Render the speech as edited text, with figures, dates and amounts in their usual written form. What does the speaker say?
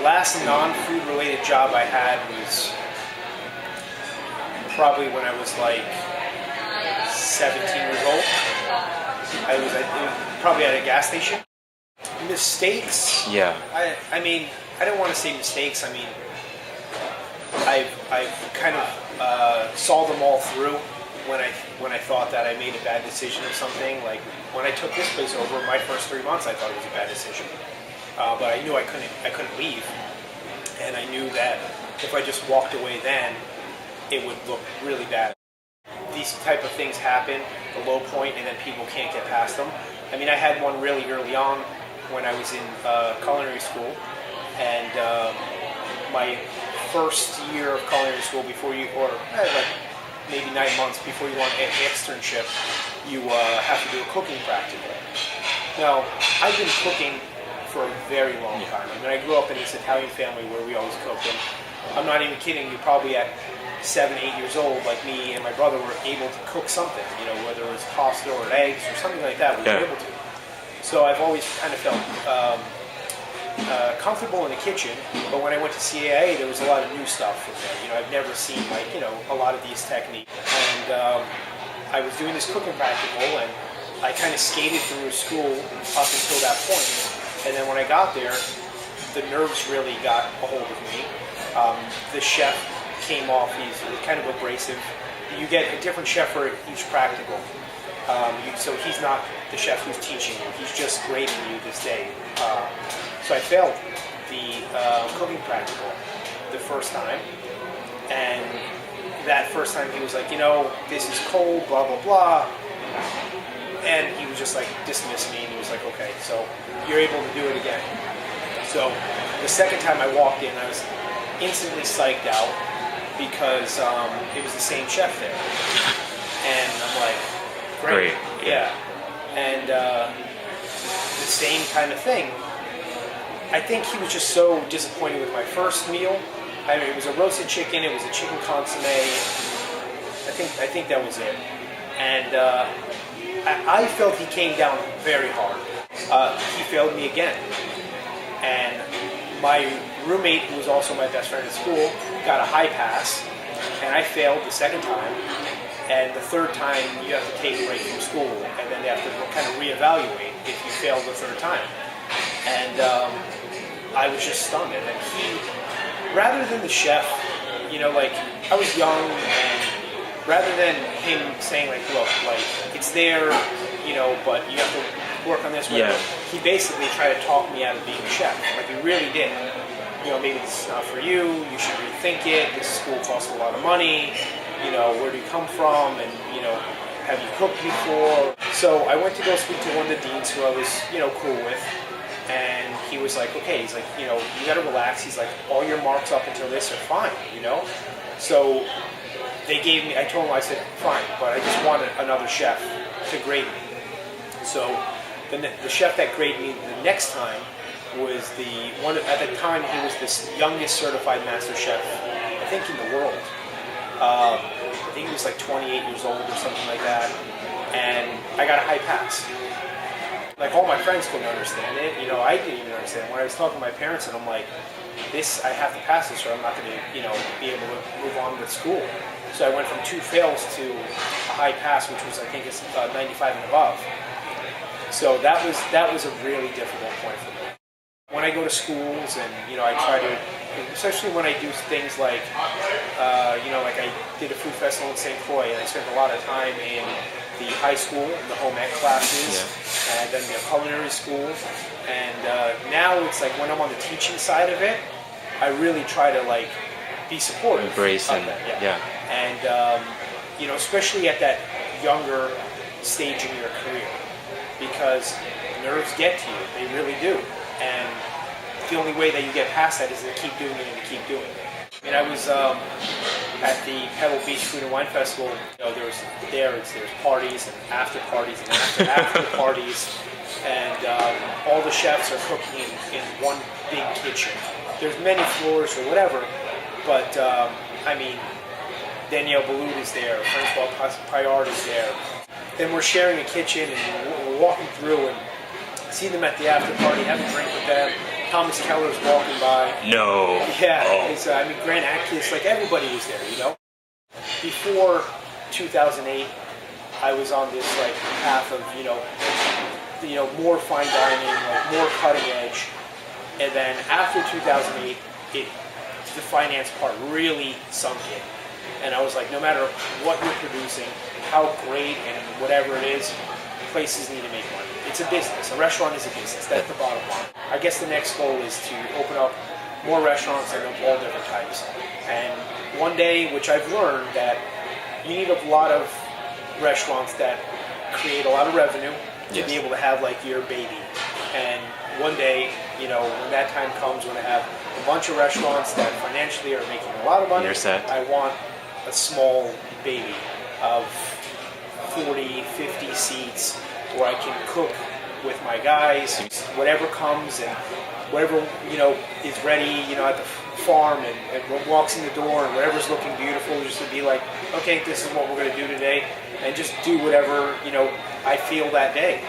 last non-food related job I had was probably when I was like 17 years old. It was probably at a gas station. Mistakes? Yeah. I mean, I don't want to say mistakes. I mean, I've kind of saw them all through when I thought that I made a bad decision or something. Like when I took this place over, my first 3 months, I thought it was a bad decision. But I knew I couldn't leave, and I knew that if I just walked away then, it would look really bad. These type of things happen, the low point, and then people can't get past them. I mean, I had one really early on when I was in culinary school, and my first year of culinary school, before you, or like maybe 9 months before you go on an externship, you have to do a cooking practical. Now, I've been cooking for a very long time. I mean, I grew up in this Italian family where we always cooked, and I'm not even kidding you, probably at 7, 8 years old, like me and my brother were able to cook something, you know, whether it was pasta or eggs or something like that, we were able to. So I've always kind of felt comfortable in the kitchen, but when I went to CAA, there was a lot of new stuff in there. You know, I've never seen, like, you know, a lot of these techniques. And I was doing this cooking practical, and I kind of skated through school up until that point. And then when I got there, the nerves really got a hold of me. The chef came off, he's kind of abrasive. You get a different chef for each practical. So he's not the chef who's teaching you, he's just grading you this day. So I failed the cooking practical the first time, and that first time he was like, you know, this is cold, blah, blah, blah. And he was just like, dismiss me, and he was like, okay, so you're able to do it again. So the second time I walked in, I was instantly psyched out because it was the same chef there. And I'm like, great. Yeah. And the same kind of thing. I think he was just so disappointed with my first meal. I mean, it was a roasted chicken, it was a chicken consomme. I think that was it. And I felt he came down very hard. He failed me again. And my roommate, who was also my best friend at school, got a high pass, and I failed the second time. And the third time, you have to take a break from school, and then they have to kind of reevaluate if you failed the third time. And I was just stunned. And then he, rather than the chef, you know, like, I was young, and rather than him saying, like, look, like, it's there, you know, but you have to work on this. Yeah. He basically tried to talk me out of being a chef. Like, he really did. You know, maybe this is not for you, you should rethink it, this school costs a lot of money, you know, where do you come from, and, you know, have you cooked before? So I went to go speak to one of the deans who I was, you know, cool with, and he was like, okay, he's like, you know, you gotta relax. He's like, all your marks up until this are fine, you know? So they gave me, I told him, I said, fine, but I just wanted another chef to grade me. So the chef that graded me the next time was the one, at the time he was the youngest certified master chef, I think, in the world. I think he was like 28 years old or something like that, and I got a high pass. Like, all my friends couldn't understand it, you know, I didn't even understand. When I was talking to my parents, and I'm like, this, I have to pass this or I'm not going to, you know, be able to move on with school. So I went from 2 fails to a high pass, which was, I think, it's 95 and above. So that was a really difficult point for me. When I go to schools and, you know, I try to, especially when I do things like, you know, like I did a food festival in St. Croix, and I spent a lot of time in the high school, in the home ec classes, and then the culinary school. And now it's like when I'm on the teaching side of it, I really try to, like, be supportive. Embrace of that. Yeah. And, you know, especially at that younger stage in your career, because nerves get to you, they really do. And the only way that you get past that is to keep doing it and to keep doing it. I mean, I was at the Pebble Beach Food and Wine Festival. You know, there's parties and after parties and after parties, and all the chefs are cooking in one big kitchen. There's many floors or whatever, but I mean, Danielle Ballou is there, Francois Payard is there. Then we're sharing a kitchen, and we're walking through and see them at the after party, have a drink with them, Thomas Keller's walking by. No. Yeah, Oh. I mean, Grant Actis, like everybody was there, you know. Before 2008, I was on this like path of more fine dining, like more cutting edge, and then after 2008, the finance part really sunk in, and I was like, no matter what you're producing, how great and whatever it is, places need to make money. It's a business. A restaurant is a business. That's the bottom line. I guess the next goal is to open up more restaurants and of all different types. And one day, which I've learned, that you need a lot of restaurants that create a lot of revenue to be able to have like your baby. And one day, when that time comes, when I have a bunch of restaurants that financially are making a lot of money, I want a small baby of 40, 50 seats where I can cook with my guys, whatever comes and whatever, is ready, at the farm and walks in the door and whatever's looking beautiful, just to be like, okay, this is what we're going to do today, and just do whatever, I feel that day.